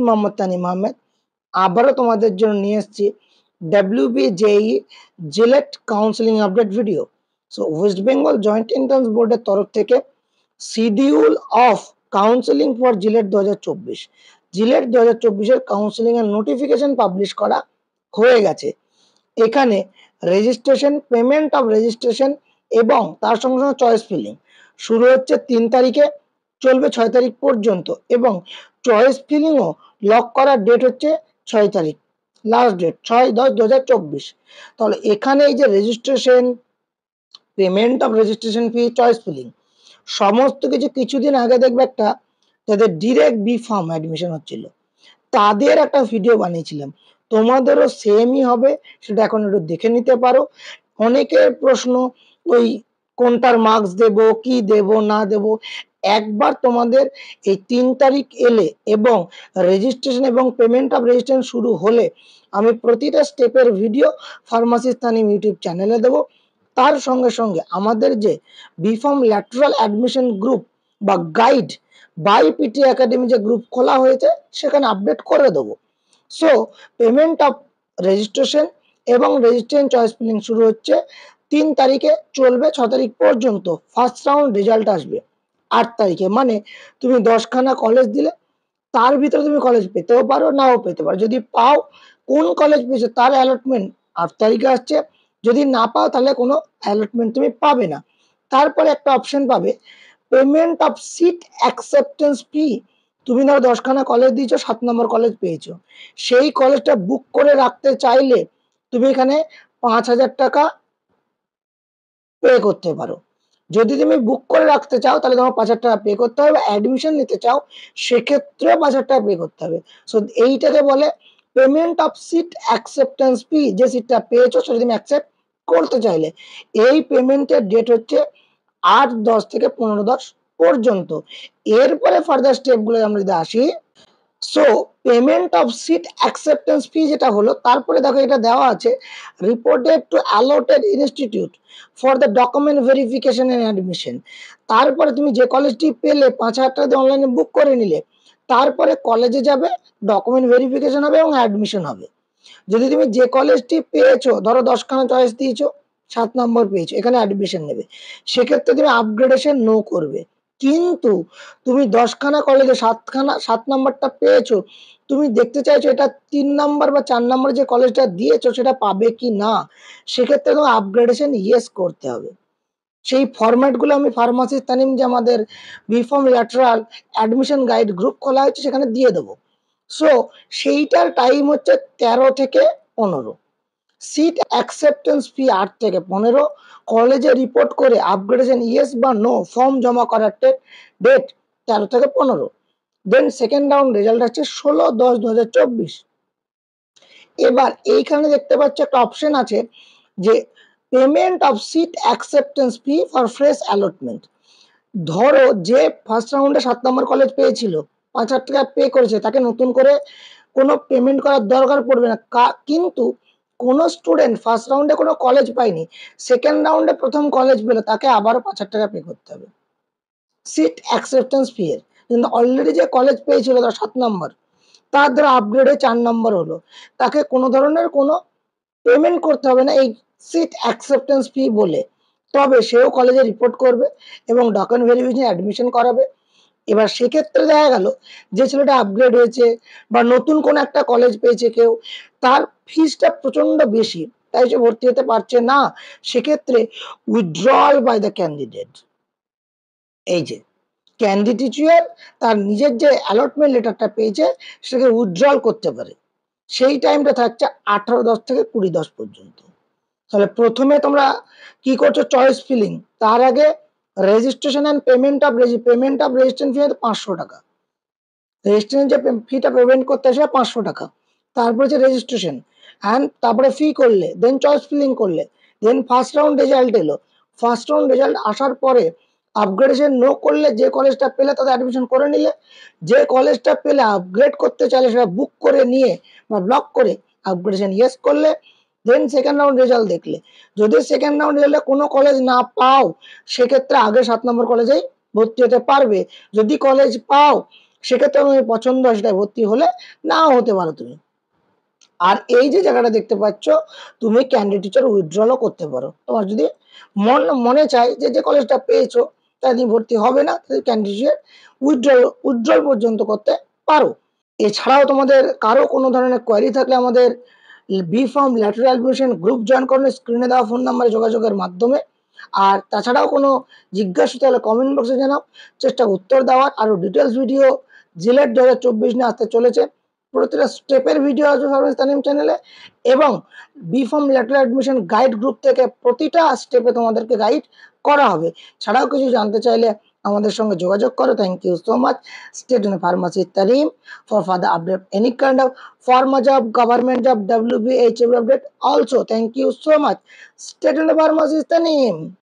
মোহাম্মদ তানিম আহমেদ আবারও তোমাদের জন্য নিয়ে এসেছি WBJEE JELET counselling update video. So West Bengal joint entrance বোর্ডের তরফ থেকে schedule of counselling for JELET 2024 JELET 2024 counselling এর নোটিফিকেশন পাবলিশ করা হয়ে গেছে। এখানে রেজিস্ট্রেশন, পেমেন্ট অফ রেজিস্ট্রেশন এবং তার সঙ্গে সঙ্গে চয়েস ফিলিং শুরু হচ্ছে 3 তারিখে, চলবে 6 তারিখ পর্যন্ত এবং চয়েস ফিলিংও লক করার ডেট হচ্ছে 6 তারিখ, লাস্ট ডেট 6/10/2024। তাহলে এখানে এই যে registration, payment of registration fee, choice filling সমস্ত কিছু কিছুদিন আগে দেখবে একটা যাদের ডিরেক্ট বি ফার্ম অ্যাডমিশন হচ্ছিল তাদের একটা ভিডিও বানিয়েছিলাম, তোমাদেরও সেমই হবে, সেটা এখন একটু দেখে নিতে পারো। অনেকের প্রশ্ন ওই কোনটার মার্কস দেব, কি দেব না দেব, একবার তোমাদের এই 3 তারিখ এলে এবং রেজিস্ট্রেশন এবং পেমেন্ট অফ রেজিস্ট্রেশন শুরু হলে আমি প্রতিটা স্টেপের ভিডিও ফার্মাসিস্ট তানিম ইউটিউব চ্যানেলে দেবো। তার সঙ্গে সঙ্গে আমাদের যে বিফর্ম ল্যাটারাল অ্যাডমিশন গ্রুপ বা গাইড বাই পিটি একাডেমি যে গ্রুপ খোলা হয়েছে সেখানে আপডেট করে দেবো। সো পেমেন্ট অফ রেজিস্ট্রেশন এবং রেজিস্ট্রেশন চয়েস ফিলিং শুরু হচ্ছে 3 তারিখে, চলবে 6 তারিখ পর্যন্ত। ফার্স্ট রাউন্ড রেজাল্ট আসবে 8 তারিখে, মানে তুমি 10খানা কলেজ দিলে তার ভিতরে তুমি কলেজ পেতেও পারো, নাও পেতে পারো। যদি পাও, কোন কলেজ পেয়েছো তার অ্যালটমেন্ট 8 তারিখে আসছে। যদি না পাও তাহলে কোনো অ্যালটমেন্ট তুমি পাবে না। তারপরে একটা অপশন পাবে পেমেন্ট অফ সিট অ্যাকসেপ্টেন্স ফি। তুমি ধরো 10খানা কলেজ দিয়েছো, 7 নম্বর কলেজ পেয়েছো, সেই কলেজটা বুক করে রাখতে চাইলে তুমি এখানে 5,000 টাকা পে করতে পারো। যদি তুমি বুক করে রাখতে চাও তাহলে তোমার 5,000 টাকা পে করতে হবে। অ্যাডমিশন নিতে চাও সেক্ষেত্রে 5,000 টাকা পে করতে হবে। সো এইটাকে বলে পেমেন্ট অফ সিট অ্যাকসেপ্টেন্স ফি। যে সিটটা পেয়েছো সেটা তুমি অ্যাকসেপ্ট করতে চাইলে এই পেমেন্টের ডেট হচ্ছে 8/10 থেকে 15/10 পর্যন্ত। এরপরে ফার্দার স্টেপগুলো আমরা যদি আসি, so payment of seat acceptance fee যেটা হলো, তারপরে দেখো এটা দেওয়া আছে reported to allotted institute for the document verification and admission. তারপরে তুমি যে কলেজটি পেলে 5,000 টাকা দিয়ে অনলাইনে বুক করে নিলে, তারপরে কলেজে যাবে, ডকুমেন্ট ভেরিফিকেশন হবে এবং অ্যাডমিশন হবে। যদি তুমি যে কলেজটি পেয়েছো, ধরো 10খানা চয়েস দিয়েছো, 7 নম্বর পেয়েছো, এখানে অ্যাডমিশন নেবে, সেক্ষেত্রে তুমি আপগ্রেডেশন নো করবে। কিন্তু তুমি 10খানা কলেজে 7 নম্বরটা পেয়েছো, তুমি দেখতে চাইছো এটা 3 নম্বর বা 4 নম্বর যে কলেজটা দিয়েছো সেটা পাবে কি না, সেক্ষেত্রে তোমার আপগ্রেডেশন ইয়েস করতে হবে। সেই ফরম্যাটগুলো আমি ফার্মাসিস্ট তানিম যে আমাদের বিফর্ম ল্যাটারাল অ্যাডমিশন গাইড গ্রুপ খোলা হয়েছে সেখানে দিয়ে দেবো। সো সেইটার টাইম হচ্ছে 13 থেকে 15। সিট অ্যাকসেপ্টেন্স ফি 8 থেকে 15। কলেজে রিপোর্ট করে আপগ্রেডেশন ইয়েস বা নো ফর্ম জমা করার ডেট 13 থেকে 15। দেন সেকেন্ড রাউন্ড রেজাল্ট হচ্ছে 16/10/2024। এবার এইখানে দেখতে পাচ্ছ একটা অপশন আছে যে payment of seat acceptance fee for fresh allotment. ধরো যে ফার্স্ট রাউন্ডে 7 নম্বর কলেজ পেয়েছিল, 5,000 টাকা পে করেছে, তাকে নতুন করে কোনো পেমেন্ট করার দরকার পড়বে না। কিন্তু কোনো স্টুডেন্ট ফার্স্ট রাউন্ডে কোনো কলেজ পায়নি, সেকেন্ড রাউন্ডে প্রথম কলেজ পেলো, তাকে আবারও 5,000 টাকা পে করতে হবে সিট অ্যাকসেপ্টেন্স ফি এর। কিন্তু অলরেডি যে কলেজ পেয়েছিল ধর 7 নম্বর, তার ধরো আপগ্রেডে 4 নম্বর হলো, তাকে কোনো ধরনের কোনো পেমেন্ট করতে হবে না এই সিট অ্যাকসেপ্টেন্স ফি বলে। তবে সেও কলেজে রিপোর্ট করবে এবং ডকুমেন্ট ভেরিফিকেশন অ্যাডমিশন করাবে। এবার সেক্ষেত্রে দেখা গেল যে ছেলেটা আপগ্রেড হয়েছে বা নতুন কোনো একটা কলেজ পেয়েছে কেউ, তার ফিসটা প্রচন্ড বেশি, তাই সে ভর্তি হতে পারছে না, সেক্ষেত্রে উইথড্রয়াল বাই দ্য ক্যান্ডিডেট। এই যে ক্যান্ডিডেট তার নিজের যে অ্যালটমেন্ট লেটারটা পেয়েছে সেটাকে উইথড্রল করতে পারে। সেই টাইমটা থাকছে 18/10 থেকে 20/10 পর্যন্ত। তাহলে প্রথমে তোমরা কি করছো, চয়েস ফিলিং, তার আগে registration and payment of registration fee 500 টাকা। রেজিস্ট্রেশন যে ফিটা পেমেন্ট করতে আসে 500 টাকা। তারপর যে রেজিস্ট্রেশন অ্যান্ড তারপরে ফি করলে, দেন চয়েস ফিলিং করলে, দেন ফার্স্ট রাউন্ড রেজাল্ট এলো। ফার্স্ট রাউন্ড রেজাল্ট আসার পরে আপগ্রেডেশন নো করলে যে কলেজটা পেলে তাদের অ্যাডমিশন করে নিলে, যে কলেজটা পেলে আপগ্রেড করতে চাইলে সেটা বুক করে নিয়ে বা ব্লক করে আপগ্রেডেশন ইয়েস করলে, দেন সেকেন্ড রাউন্ড রেজাল্ট দেখলে। যদি সেকেন্ড রাউন্ড রেজাল্টে কোনো কলেজ না পাও, সেক্ষেত্রে আগে 7 নম্বর কলেজেই ভর্তি হতে পারবে। যদি কলেজ পাও, সেক্ষেত্রে তোমার পছন্দ হয় সেটাই ভর্তি হলে নাও হতে পারো তুমি। আর এই যে জায়গাটা দেখতে পাচ্ছ, তুমি ক্যান্ডিডেট টিচার উইথড্রলও করতে পারো। তোমার যদি মনে চায় যে কলেজটা পেয়েছো তাই তুমি ভর্তি হবে না, তাহলে ক্যান্ডিডেট উইথড্রল পর্যন্ত করতে পারো। এছাড়াও তোমাদের কারো কোনো ধরনের কোয়ারি থাকলে আমাদের B pharm lateral admission group join করুন স্ক্রিনে দেওয়া ফোন নাম্বারে যোগাযোগের মাধ্যমে। আর তাছাড়াও কোনো জিজ্ঞাসা তাহলে কমেন্ট বক্সে জানাও, চেষ্টা উত্তর দেওয়ার। আরও ডিটেলস ভিডিও জিলেট 2024 নিয়ে আসতে চলেছে, প্রতিটা স্টেপের ভিডিও আসবে ফারমাসি তানিম চ্যানেলে। এবং B pharm lateral admission guide group থেকে প্রতিটা স্টেপে তোমাদেরকে গাইড করা হবে। ছাড়াও কিছু জানতে চাইলে আমাদের সঙ্গে যোগাযোগ করো। Thank you so much. Stay tune pharmacy Tanim for further update any kind of pharma job, government job, WB, HB update. Also, thank you so much. Stay tuned to Pharmacist Taneem.